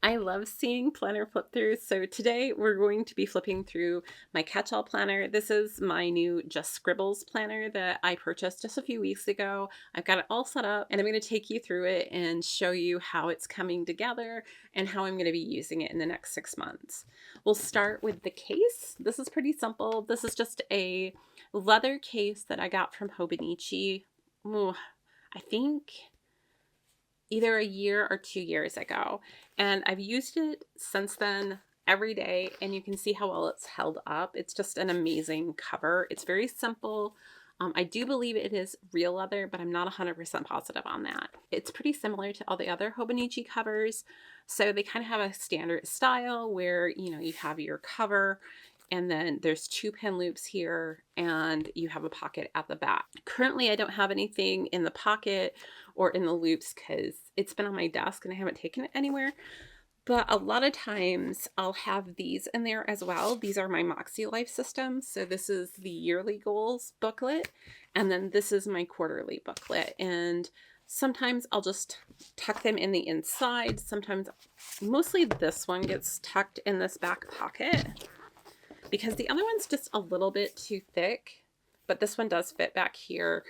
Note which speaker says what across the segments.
Speaker 1: I love seeing planner flip throughs. So today we're going to be flipping through my catch-all planner. This is my new Just Scribbles planner that I purchased just a few weeks ago. I've got it all set up and I'm going to take you through it and show you how it's coming together and how I'm going to be using it in the next 6 months. We'll start with the case. This is pretty simple. This is just a leather case that I got from Hobonichi. Ooh, I think either a year or 2 years ago. And I've used it since then every day, and you can see how well it's held up. It's just an amazing cover. It's very simple. I do believe it is real leather, but I'm not 100% positive on that. It's pretty similar to all the other Hobonichi covers. So they kind of have a standard style where, you have your cover and then there's 2 pin loops here and you have a pocket at the back. Currently, I don't have anything in the pocket or in the loops because it's been on my desk and I haven't taken it anywhere. But a lot of times I'll have these in there as well. These are my Moxie Life systems. So this is the yearly goals booklet. And then this is my quarterly booklet. And sometimes I'll just tuck them in the inside. Sometimes, mostly this one gets tucked in this back pocket because the other one's just a little bit too thick. But this one does fit back here.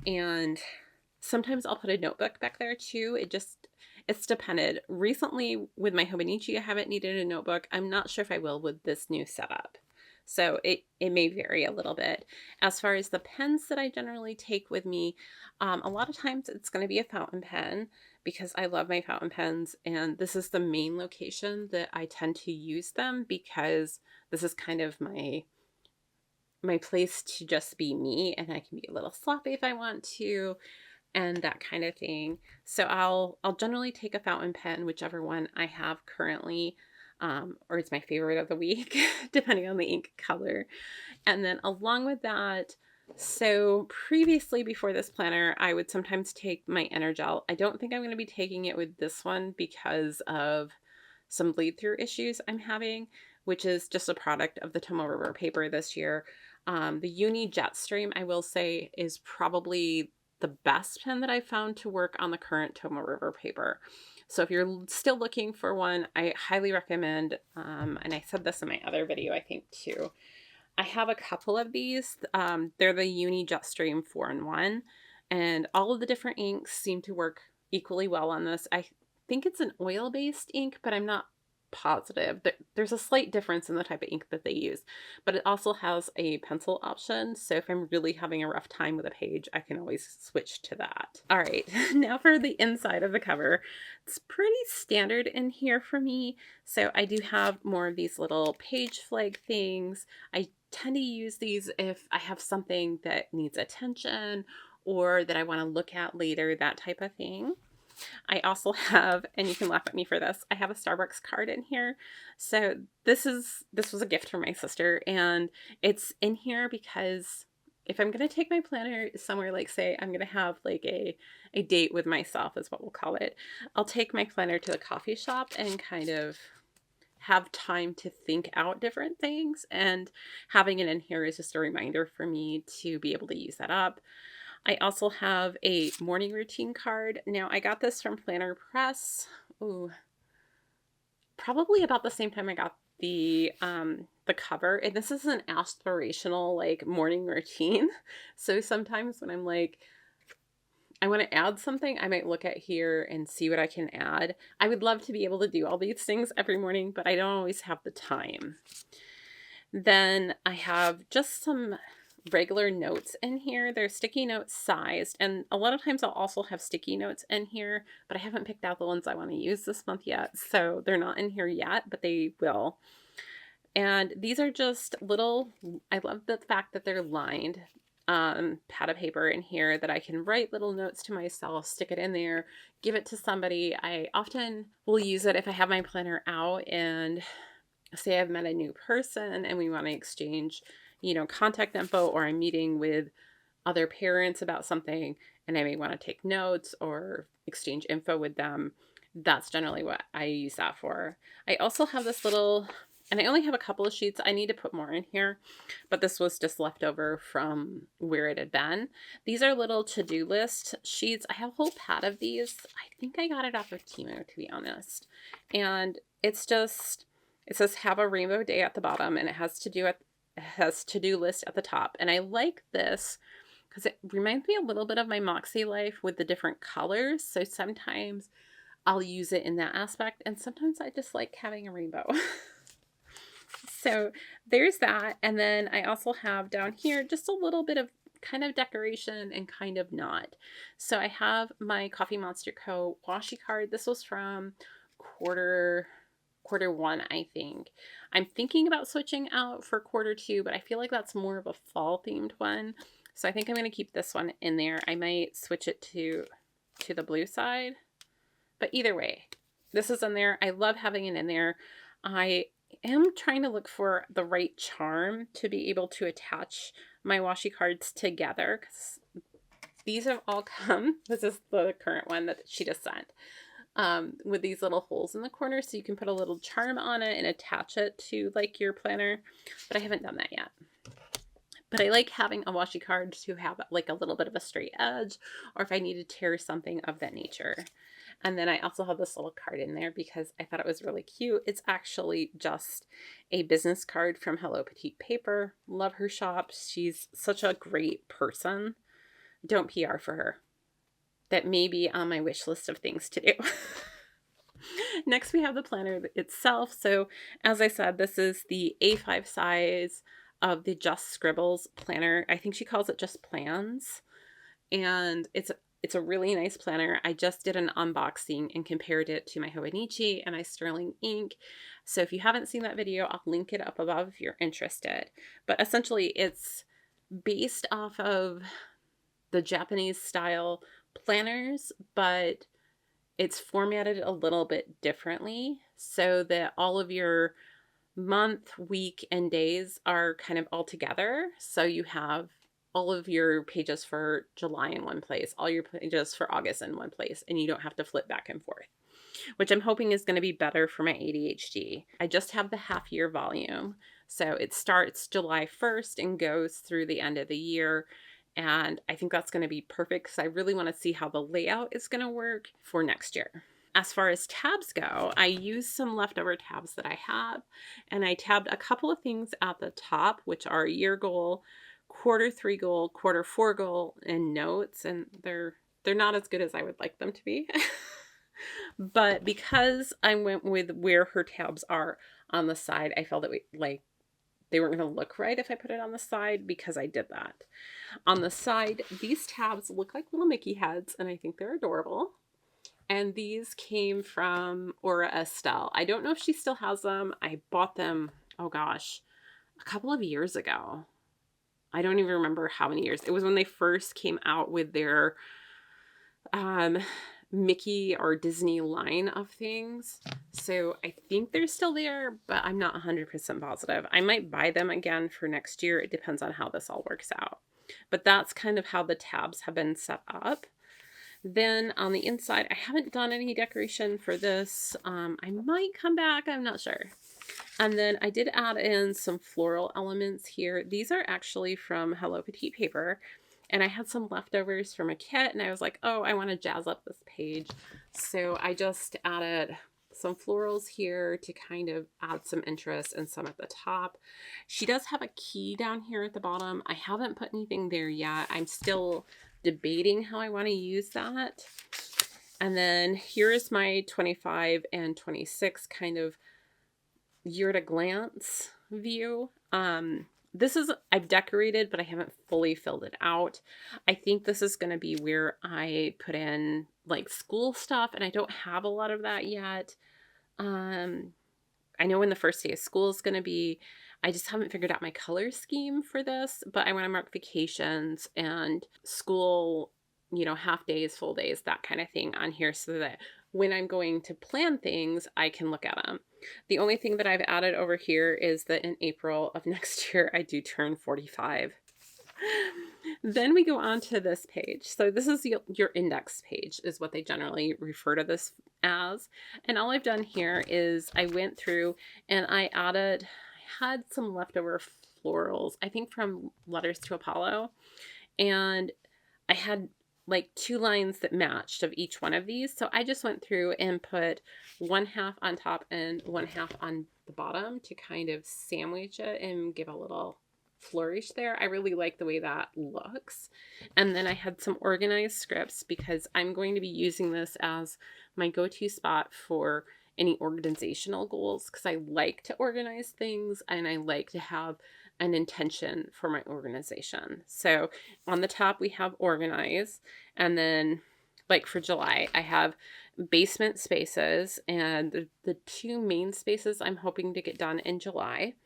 Speaker 1: And sometimes I'll put a notebook back there too. It's depended. Recently with my Hobonichi, I haven't needed a notebook. I'm not sure if I will with this new setup. So it may vary a little bit. As far as the pens that I generally take with me, a lot of times it's going to be a fountain pen because I love my fountain pens. And this is the main location that I tend to use them because this is kind of my place to just be me, and I can be a little sloppy if I want to, and that kind of thing. So I'll generally take a fountain pen, whichever one I have currently, or it's my favorite of the week, depending on the ink color. And then along with that, so previously before this planner, I would sometimes take my Energel. I don't think I'm going to be taking it with this one because of some bleed through issues I'm having, which is just a product of the Tomoe River paper this year. The Uni Jetstream, I will say, is probably the best pen that I found to work on the current Tomoe River paper. So if you're still looking for one, I highly recommend, and I said this in my other video, I think too, I have a couple of these. They're the Uni Jetstream 4-in-1, and all of the different inks seem to work equally well on this. I think it's an oil-based ink, but I'm not positive. There's a slight difference in the type of ink that they use, but it also has a pencil option. So if I'm really having a rough time with a page, I can always switch to that. All right, now for the inside of the cover. It's pretty standard in here for me. So I do have more of these little page flag things. I tend to use these if I have something that needs attention or that I want to look at later, that type of thing. I also have, and you can laugh at me for this, I have a Starbucks card in here. So this was a gift from my sister, and it's in here because if I'm going to take my planner somewhere, like say I'm going to have like a date with myself is what we'll call it, I'll take my planner to the coffee shop and kind of have time to think out different things, and having it in here is just a reminder for me to be able to use that up. I also have a morning routine card. Now, I got this from Planner Press. Ooh, probably about the same time I got the cover. And this is an aspirational like morning routine. So sometimes when I'm like, I want to add something, I might look at here and see what I can add. I would love to be able to do all these things every morning, but I don't always have the time. Then I have just some regular notes in here. They're sticky notes sized, and a lot of times I'll also have sticky notes in here, but I haven't picked out the ones I want to use this month yet, so they're not in here yet, but they will. And these are just little, I love the fact that they're lined pad of paper in here that I can write little notes to myself, stick it in there, give it to somebody. I often will use it if I have my planner out and say I've met a new person and we want to exchange contact info, or I'm meeting with other parents about something and I may want to take notes or exchange info with them. That's generally what I use that for. I also have this little And I only have a couple of sheets. I need to put more in here, but this was just left over from where it had been. These are little to-do list sheets. I have a whole pad of these. I think I got it off of Temu, to be honest. And it's just, it says have a rainbow day at the bottom, and it has to-do list at the top. And I like this because it reminds me a little bit of my Moxie life with the different colors. So sometimes I'll use it in that aspect, and sometimes I just like having a rainbow. So there's that. And then I also have down here just a little bit of kind of decoration and kind of not. So I have my Coffee Monster Co. washi card. This was from quarter one, I think. I'm thinking about switching out for quarter two, but I feel like that's more of a fall themed one. So I think I'm going to keep this one in there. I might switch it to the blue side, but either way, this is in there. I love having it in there. I am trying to look for the right charm to be able to attach my washi cards together, because these have all come, this is the current one that she just sent, with these little holes in the corner, so you can put a little charm on it and attach it to like your planner, but I haven't done that yet. But I like having a washi card to have like a little bit of a straight edge, or if I need to tear something of that nature. And then I also have this little card in there because I thought it was really cute. It's actually just a business card from Hello Petite Paper. Love her shop. She's such a great person. Don't PR for her. That may be on my wish list of things to do. Next, we have the planner itself. So as I said, this is the A5 size of the Just Scribbles Planner. I think she calls it Just Plans. And it's a really nice planner. I just did an unboxing and compared it to my Hobonichi and my Sterling ink. So if you haven't seen that video, I'll link it up above if you're interested. But essentially it's based off of the Japanese style planners, but it's formatted a little bit differently so that all of your month, week, and days are kind of all together. So you have all of your pages for July in one place, all your pages for August in one place, and you don't have to flip back and forth, which I'm hoping is going to be better for my ADHD. I just have the half year volume. So it starts July 1st and goes through the end of the year. And I think that's going to be perfect because I really want to see how the layout is going to work for next year. As far as tabs go, I used some leftover tabs that I have, and I tabbed a couple of things at the top, which are year goal, quarter 3 goal, quarter 4 goal, and notes, and they're not as good as I would like them to be. But because I went with where her tabs are on the side, I felt that they weren't going to look right if I put it on the side, because I did that. On the side, these tabs look like little Mickey heads, and I think they're adorable. And these came from Aura Estelle. I don't know if she still has them. I bought them, oh gosh, a couple of years ago. I don't even remember how many years. It was when they first came out with their Mickey or Disney line of things. So I think they're still there, but I'm not 100% positive. I might buy them again for next year. It depends on how this all works out. But that's kind of how the tabs have been set up. Then on the inside, I haven't done any decoration for this. I might come back, I'm not sure. And then I did add in some floral elements here. These are actually from Hello Petite Paper. And I had some leftovers from a kit, and I was like, oh, I want to jazz up this page. So I just added some florals here to kind of add some interest, and some at the top. She does have a key down here at the bottom. I haven't put anything there yet. I'm still debating how I want to use that. And then here is my 25 and 26 kind of year at a glance view. I've decorated, but I haven't fully filled it out. I think this is going to be where I put in like school stuff, and I don't have a lot of that yet. I know when the first day of school is going to be. I just haven't figured out my color scheme for this, but I want to mark vacations and school, half days, full days, that kind of thing on here, so that when I'm going to plan things, I can look at them. The only thing that I've added over here is that in April of next year, I do turn 45. Then we go on to this page. So this is your index page is what they generally refer to this as. And all I've done here is I went through and I had some leftover florals, I think from Letters to Apollo. And I had like 2 lines that matched of each one of these. So I just went through and put 1/2 on top and 1/2 on the bottom to kind of sandwich it and give a little flourish there. I really like the way that looks. And then I had some organized scripts because I'm going to be using this as my go-to spot for any organizational goals because I like to organize things and I like to have an intention for my organization. So on the top we have organize, and then like for July I have basement spaces, and the 2 main spaces I'm hoping to get done in July.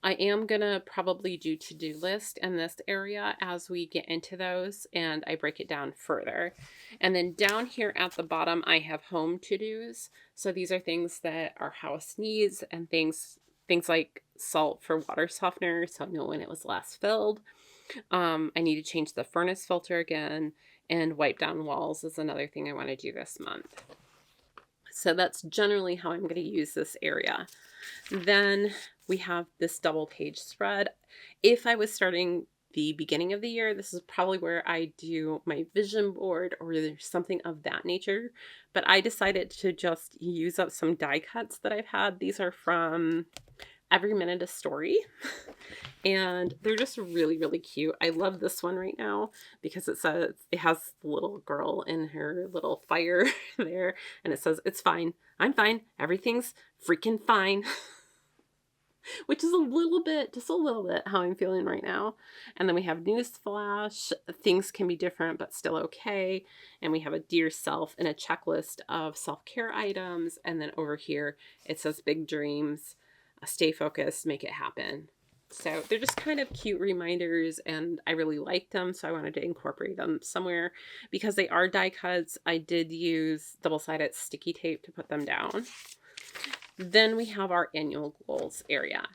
Speaker 1: I am going to probably do to-do list in this area as we get into those and I break it down further. And then down here at the bottom, I have home to-dos. So these are things that our house needs and things like salt for water softener, so I know when it was last filled. I need to change the furnace filter again, and wipe down walls is another thing I want to do this month. So that's generally how I'm going to use this area. Then we have this double page spread. If I was starting the beginning of the year, this is probably where I do my vision board or there's something of that nature. But I decided to just use up some die cuts that I've had. These are from Every Minute a Story. And they're just really, really cute. I love this one right now because it has the little girl in her little fire there. And it says, "It's fine. I'm fine. Everything's freaking fine." Which is just a little bit how I'm feeling right now. And then we have news flash. Things can be different, but still okay. And we have a dear self and a checklist of self-care items. And then over here, it says big dreams, stay focused, make it happen. So they're just kind of cute reminders and I really liked them. So I wanted to incorporate them somewhere. Because they are die cuts, I did use double-sided sticky tape to put them down. Then we have our annual goals area.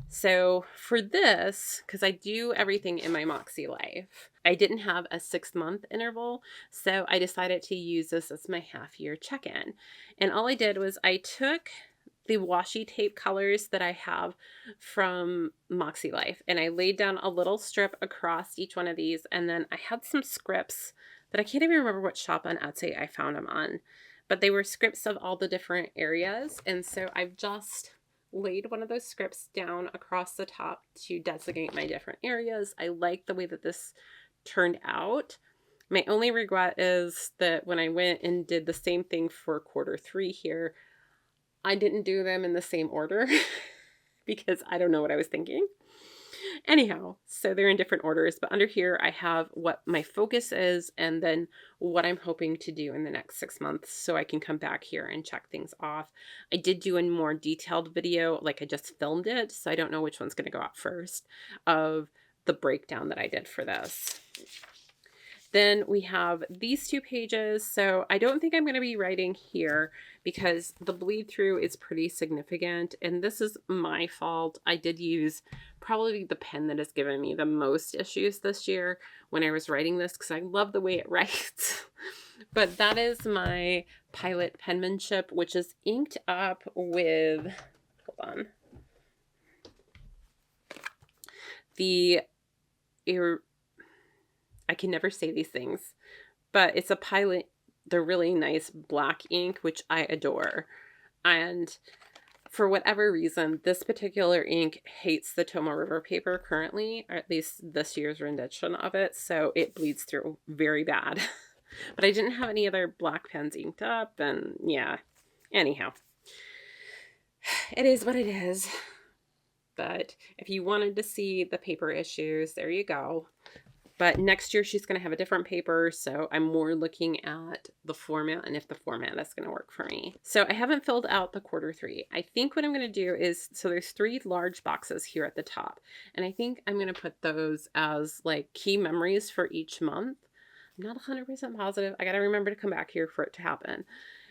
Speaker 1: So for this, because I do everything in my Moxie life, I didn't have a 6-month interval. So I decided to use this as my half-year check-in. And all I did was I took the washi tape colors that I have from Moxie Life, and I laid down a little strip across each one of these. And then I had some scripts that I can't even remember what shop on Etsy I found them on. But they were scripts of all the different areas. And so I've just laid one of those scripts down across the top to designate my different areas. I like the way that this turned out. My only regret is that when I went and did the same thing for Q3 here, I didn't do them in the same order because I don't know what I was thinking. Anyhow, so they're in different orders, but under here I have what my focus is and then what I'm hoping to do in the next 6 months so I can come back here and check things off. I did do a more detailed video, like I just filmed it, so I don't know which one's going to go out first, of the breakdown that I did for this. Then we have these 2 pages. So I don't think I'm going to be writing here because the bleed through is pretty significant. And this is my fault. I did use probably the pen that has given me the most issues this year when I was writing this because I love the way it writes. But that is my Pilot penmanship, which is inked up with, hold on, I can never say these things, but it's a Pilot, the really nice black ink, which I adore. And for whatever reason, this particular ink hates the Tomoe River paper currently, or at least this year's rendition of it, so it bleeds through very bad. But I didn't have any other black pens inked up, and yeah, anyhow. It is what it is. But if you wanted to see the paper issues, there you go. But next year she's going to have a different paper, so I'm more looking at the format and if the format is going to work for me. So I haven't filled out the Q3. I think what I'm going to do is, so there's 3 large boxes here at the top, and I think I'm going to put those as like key memories for each month. I'm not 100% positive. I got to remember to come back here for it to happen.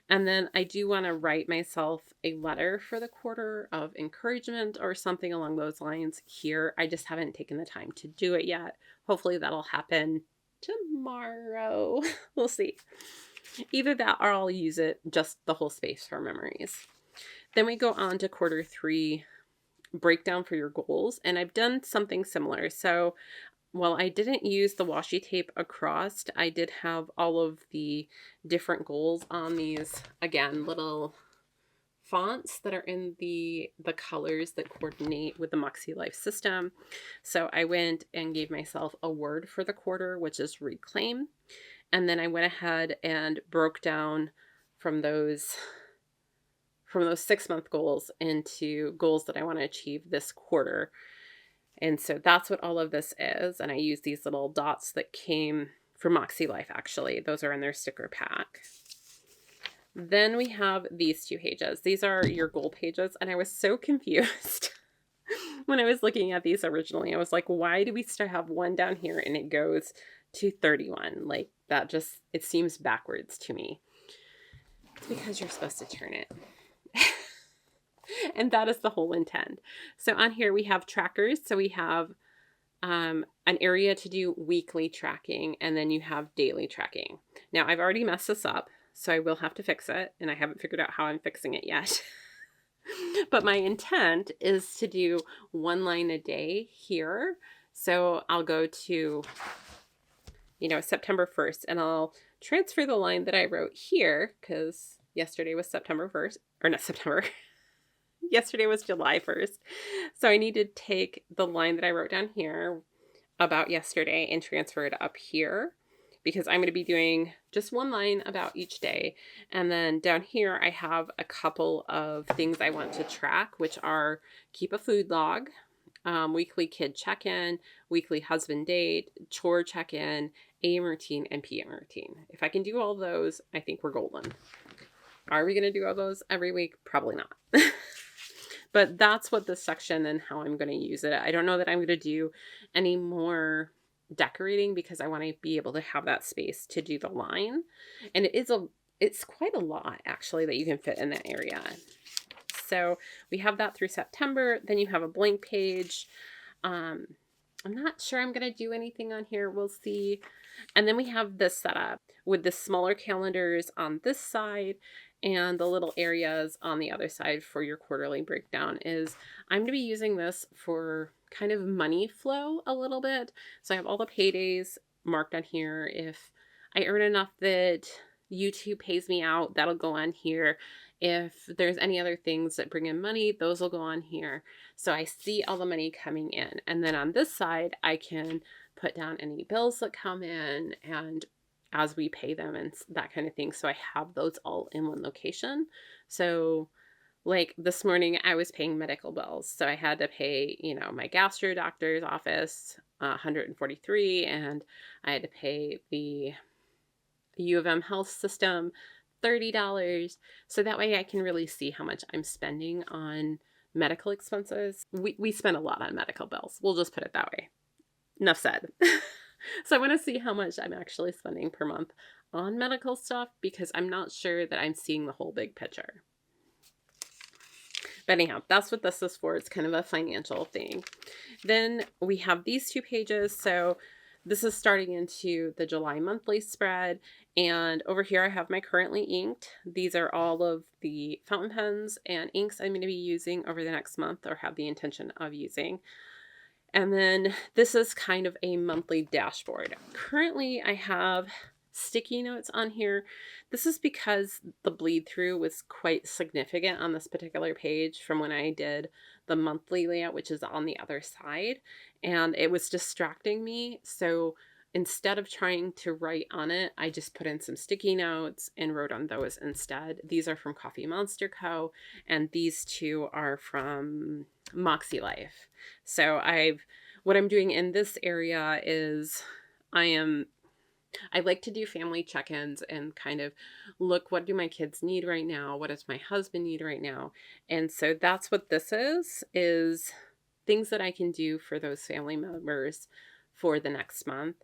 Speaker 1: And then I do want to write myself a letter for the quarter of encouragement or something along those lines here. I just haven't taken the time to do it yet. Hopefully that'll happen tomorrow. We'll see. Either that or I'll use it just the whole space for memories. Then we go on to quarter 3 breakdown for your goals. And I've done something similar. So while I didn't use the washi tape across, I did have all of the different goals on these, again, little fonts that are in the colors that coordinate with the Moxie Life system. So I went and gave myself a word for the quarter, which is reclaim. And then I went ahead and broke down from those 6-month goals into goals that I want to achieve this quarter. And so that's what all of this is. And I use these little dots that came from Moxie Life, actually. Those are in their sticker pack. Then we have these 2 pages. These are your goal pages. And I was so confused when I was looking at these originally. I was like, why do we still have one down here and it goes to 31? Like, that just, it seems backwards to me. It's because you're supposed to turn it. And that is the whole intent. So on here we have trackers. So we have an area to do weekly tracking, and then you have daily tracking. Now I've already messed this up, so I will have to fix it, and I haven't figured out how I'm fixing it yet. But my intent is to do 1 line a day here. So I'll go to, September 1st, and I'll transfer the line that I wrote here, because yesterday was September 1st, or not September. Yesterday was July 1st. So I need to take the line that I wrote down here about yesterday and transfer it up here, because I'm going to be doing just 1 line about each day. And then down here, I have a couple of things I want to track, which are keep a food log, weekly kid check-in, weekly husband date, chore check-in, AM routine, and PM routine. If I can do all those, I think we're golden. Are we going to do all those every week? Probably not. But that's what this section and how I'm going to use it. I don't know that I'm going to do any more decorating because I want to be able to have that space to do the line. And it's quite a lot actually that you can fit in that area. So we have that through September. Then you have a blank page. I'm not sure I'm going to do anything on here. We'll see. And then we have this setup with the smaller calendars on this side and the little areas on the other side for your quarterly breakdown. I'm going to be using this for kind of money flow a little bit. So I have all the paydays marked on here. If I earn enough that YouTube pays me out, that'll go on here. If there's any other things that bring in money, those will go on here. So I see all the money coming in. And then on this side, I can put down any bills that come in and as we pay them and that kind of thing. So I have those all in one location. So like this morning I was paying medical bills. So I had to pay, my gastro doctor's office, $143, and I had to pay the U of M health system, $30. So that way I can really see how much I'm spending on medical expenses. We spend a lot on medical bills. We'll just put it that way. Enough said. So I want to see how much I'm actually spending per month on medical stuff because I'm not sure that I'm seeing the whole big picture. But anyhow, that's what this is for. It's kind of a financial thing. Then we have these 2 pages. So this is starting into the July monthly spread. And over here I have my currently inked. These are all of the fountain pens and inks I'm going to be using over the next month or have the intention of using. And then this is kind of a monthly dashboard. Currently I have sticky notes on here. This is because the bleed through was quite significant on this particular page from when I did the monthly layout, which is on the other side, and it was distracting me. So instead of trying to write on it, I just put in some sticky notes and wrote on those instead. These are from Coffee Monster Co. and these 2 are from Moxie Life. So what I'm doing in this area is I like to do family check-ins and kind of look, what do my kids need right now? What does my husband need right now? And so that's what this is things that I can do for those family members for the next month.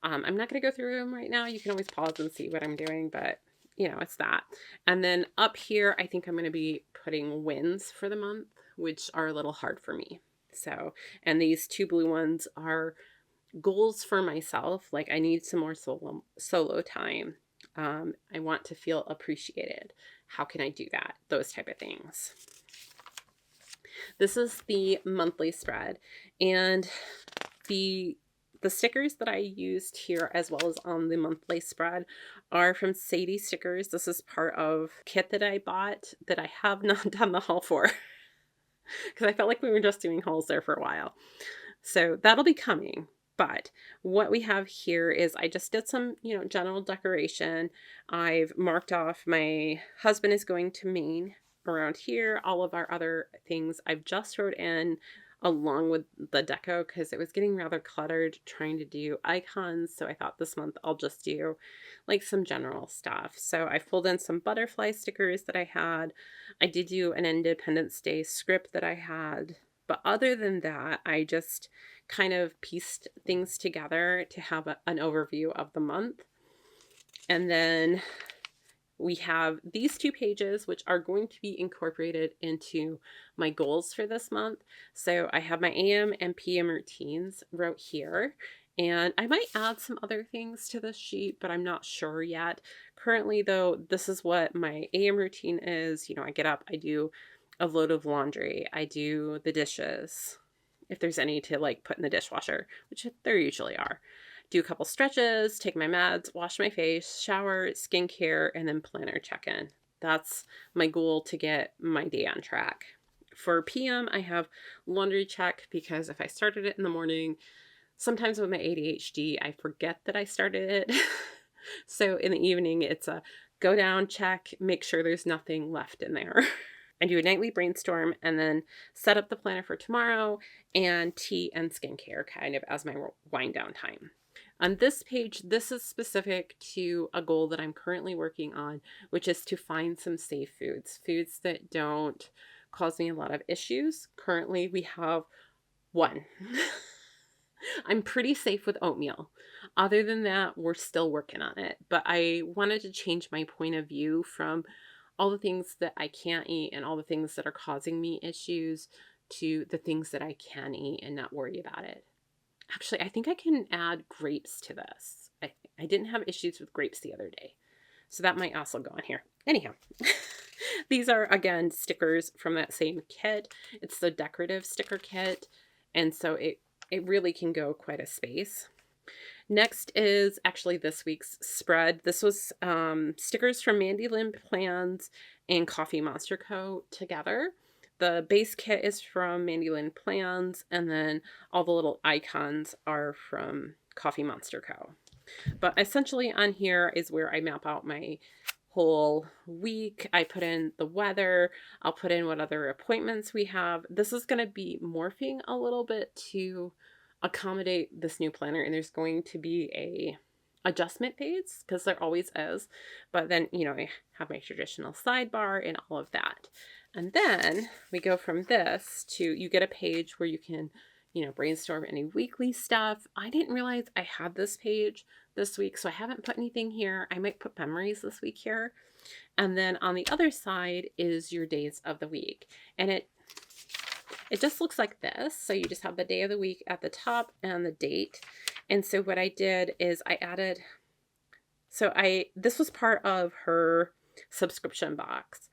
Speaker 1: I'm not going to go through them right now. You can always pause and see what I'm doing, but you know, it's that. And then up here, I think I'm going to be putting wins for the month, which are a little hard for me. So, and these two blue ones are goals for myself. Like I need some more solo time. I want to feel appreciated. How can I do that? Those type of things. This is the monthly spread, and the stickers that I used here as well as on the monthly spread are from Sadie Stickers. This is part of a kit that I bought that I have not done the haul for because I felt like we were just doing hauls there for a while. So that'll be coming. But what we have here is I just did some, you know, general decoration. I've marked off my husband is going to Maine around here. All of our other things I've just wrote in along with the deco because it was getting rather cluttered trying to do icons. So I thought this month I'll just do like some general stuff. So I pulled in some butterfly stickers that I had. I did do an Independence Day script that I had. But other than that, I just kind of pieced things together to have an overview of the month. And then we have these 2 pages, which are going to be incorporated into my goals for this month. So I have my AM and PM routines wrote here. And I might add some other things to this sheet, but I'm not sure yet. Currently, though, this is what my AM routine is. You know, I get up, I do a load of laundry. I do the dishes, if there's any to like put in the dishwasher, which there usually are. Do a couple stretches, take my meds, wash my face, shower, skincare, and then planner check-in. That's my goal to get my day on track. For PM, I have laundry check because if I started it in the morning, sometimes with my ADHD, I forget that I started it. So in the evening, it's a go down, check, make sure there's nothing left in there. I do a nightly brainstorm and then set up the planner for tomorrow and tea and skincare kind of as my wind down time. On this page, this is specific to a goal that I'm currently working on, which is to find some safe foods, foods that don't cause me a lot of issues. Currently, we have one. I'm pretty safe with oatmeal. Other than that, we're still working on it. But I wanted to change my point of view from all the things that I can't eat and all the things that are causing me issues to the things that I can eat and not worry about it. Actually, I think I can add grapes to this. I didn't have issues with grapes the other day. So that might also go on here. Anyhow, these are, again, stickers from that same kit. It's the decorative sticker kit. And so it really can go quite a space. Next is actually this week's spread. This was stickers from Mandy Lynn Plans and Coffee Monster Co. together. The base kit is from Mandy Lynn Plans, and then all the little icons are from Coffee Monster Co. But essentially on here is where I map out my whole week. I put in the weather. I'll put in what other appointments we have. This is going to be morphing a little bit to accommodate this new planner, and there's going to be a adjustment page because there always is. But then, you know, I have my traditional sidebar and all of that. And then we go from this to you get a page where you can, you know, brainstorm any weekly stuff. I didn't realize I had this page this week, so I haven't put anything here. I might put memories this week here. And then on the other side is your days of the week. And it just looks like this. So you just have the day of the week at the top and the date. And so what I did is I added, this was part of her subscription box,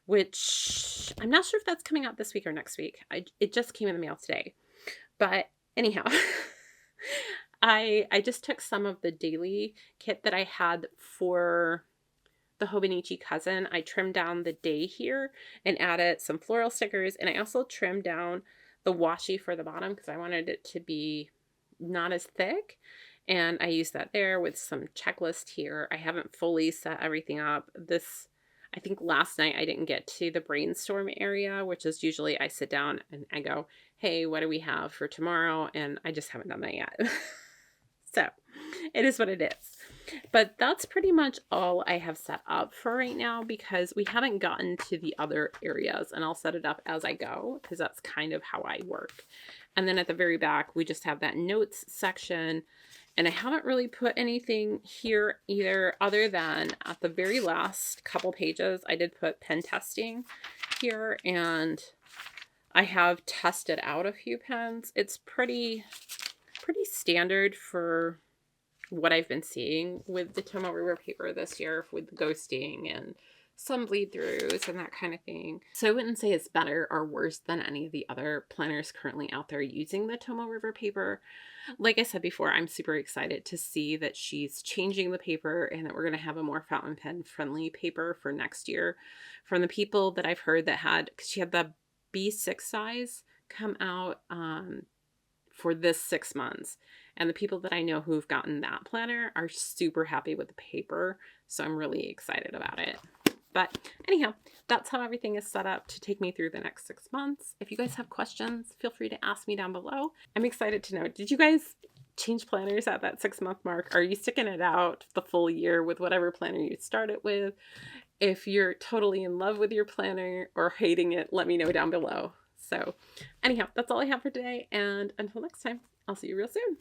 Speaker 1: which I'm not sure if that's coming out this week or next week. It just came in the mail today. But anyhow, I just took some of the daily kit that I had for the Hobonichi Cousin. I trimmed down the day here and added some floral stickers. And I also trimmed down the washi for the bottom because I wanted it to be not as thick. And I used that there with some checklist here. I haven't fully set everything up. I think last night I didn't get to the brainstorm area, which is usually I sit down and I go, hey, what do we have for tomorrow? And I just haven't done that yet. So it is what it is. But that's pretty much all I have set up for right now because we haven't gotten to the other areas, and I'll set it up as I go because that's kind of how I work. And then at the very back, we just have that notes section. And I haven't really put anything here either, other than at the very last couple pages, I did put pen testing here, and I have tested out a few pens. It's pretty standard for what I've been seeing with the Tomo River paper this year, with ghosting and some bleed throughs and that kind of thing. So I wouldn't say it's better or worse than any of the other planners currently out there using the Tomo River paper. Like I said before, I'm super excited to see that she's changing the paper and that we're going to have a more fountain pen friendly paper for next year. From the people that I've heard that had, because she had the B6 size come out for this 6 months. And the people that I know who've gotten that planner are super happy with the paper. So I'm really excited about it. But anyhow, that's how everything is set up to take me through the next 6 months. If you guys have questions, feel free to ask me down below. I'm excited to know, did you guys change planners at that 6-month mark? Are you sticking it out the full year with whatever planner you started with? If you're totally in love with your planner or hating it, let me know down below. So anyhow, that's all I have for today. And until next time, I'll see you real soon.